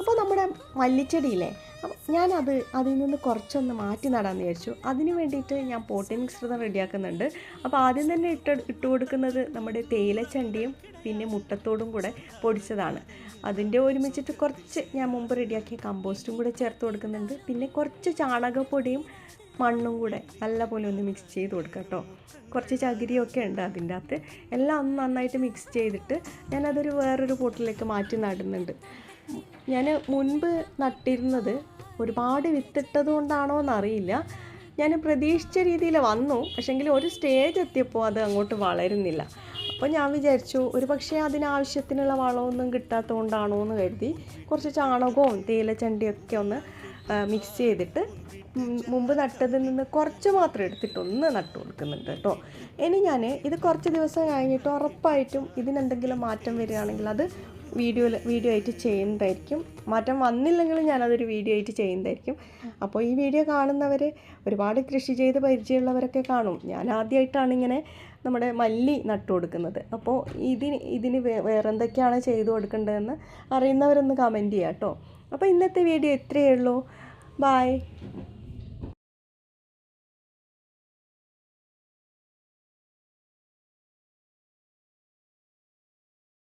അപ്പോൾ നമ്മുടെ മല്ലിച്ചെടിയില്ലേ, അതിൽ നിന്ന് കുറച്ചൊന്ന് മാറ്റി നടാമെന്ന് വിചാരിച്ചു. അതിന് വേണ്ടിയിട്ട് ഞാൻ പോട്ടിംഗ് മിശ്രിതം റെഡിയാക്കുന്നുണ്ട്. അപ്പോൾ ആദ്യം തന്നെ ഇട്ട് കൊടുക്കുന്നത് നമ്മുടെ തേയിലച്ചണ്ടിയും പിന്നെ മുട്ടത്തോടും കൂടെ പൊടിച്ചതാണ്. അതിൻ്റെ ഒരുമിച്ചിട്ട് കുറച്ച് ഞാൻ മുമ്പ് റെഡിയാക്കിയ കമ്പോസ്റ്റും കൂടെ ചേർത്ത് കൊടുക്കുന്നുണ്ട്. പിന്നെ കുറച്ച് ചാണകപ്പൊടിയും മണ്ണും കൂടെ നല്ലപോലെ ഒന്ന് മിക്സ് ചെയ്ത് കൊടുക്കുക കേട്ടോ. കുറച്ച് ചകിരിയൊക്കെ ഉണ്ട് അതിൻ്റെ അകത്ത്. എല്ലാം ഒന്ന് നന്നായിട്ട് മിക്സ് ചെയ്തിട്ട് ഞാനതൊരു വേറൊരു പോട്ടിലേക്ക് മാറ്റി നടുന്നുണ്ട്. ഞാൻ മുൻപ് നട്ടിരുന്നത് ഒരുപാട് വിത്തിട്ടത് കൊണ്ടാണോ എന്നറിയില്ല, ഞാൻ പ്രതീക്ഷിച്ച രീതിയിൽ വന്നു, പക്ഷേങ്കിൽ ഒരു സ്റ്റേജ് എത്തിയപ്പോൾ അത് അങ്ങോട്ട് വളരുന്നില്ല. അപ്പോൾ ഞാൻ വിചാരിച്ചു ഒരു പക്ഷേ അതിനാവശ്യത്തിനുള്ള വളമൊന്നും കിട്ടാത്തത് കൊണ്ടാണോ എന്ന് കരുതി കുറച്ച് ചാണകവും തേയിലച്ചണ്ടിയൊക്കെ ഒന്ന് മിക്സ് ചെയ്തിട്ട് മുമ്പ് നട്ടതിൽ നിന്ന് കുറച്ച് മാത്രം എടുത്തിട്ട് ഒന്ന് നട്ടു കൊടുക്കുന്നുണ്ട് കേട്ടോ. ഇനി ഞാൻ ഇത് കുറച്ച് ദിവസം കഴിഞ്ഞിട്ട് ഉറപ്പായിട്ടും ഇതിനെന്തെങ്കിലും മാറ്റം വരികയാണെങ്കിൽ അത് വീഡിയോ ആയിട്ട് ചെയ്യുന്നതായിരിക്കും. മാറ്റം വന്നില്ലെങ്കിൽ ഞാനതൊരു വീഡിയോ ആയിട്ട് ചെയ്യുന്നതായിരിക്കും. അപ്പോൾ ഈ വീഡിയോ കാണുന്നവർ ഒരുപാട് കൃഷി ചെയ്ത് പരിചയമുള്ളവരൊക്കെ കാണും. ഞാൻ ആദ്യമായിട്ടാണ് ഇങ്ങനെ നമ്മുടെ മല്ലി നട്ടു കൊടുക്കുന്നത്. അപ്പോൾ ഇതിന് വേറെ എന്തൊക്കെയാണ് ചെയ്തു കൊടുക്കേണ്ടതെന്ന് അറിയുന്നവരൊന്ന് കമൻറ്റ് ചെയ്യാം കേട്ടോ. അപ്പോൾ ഇന്നത്തെ വീഡിയോ ഇത്രയേ ഉള്ളൂ. ബായ്.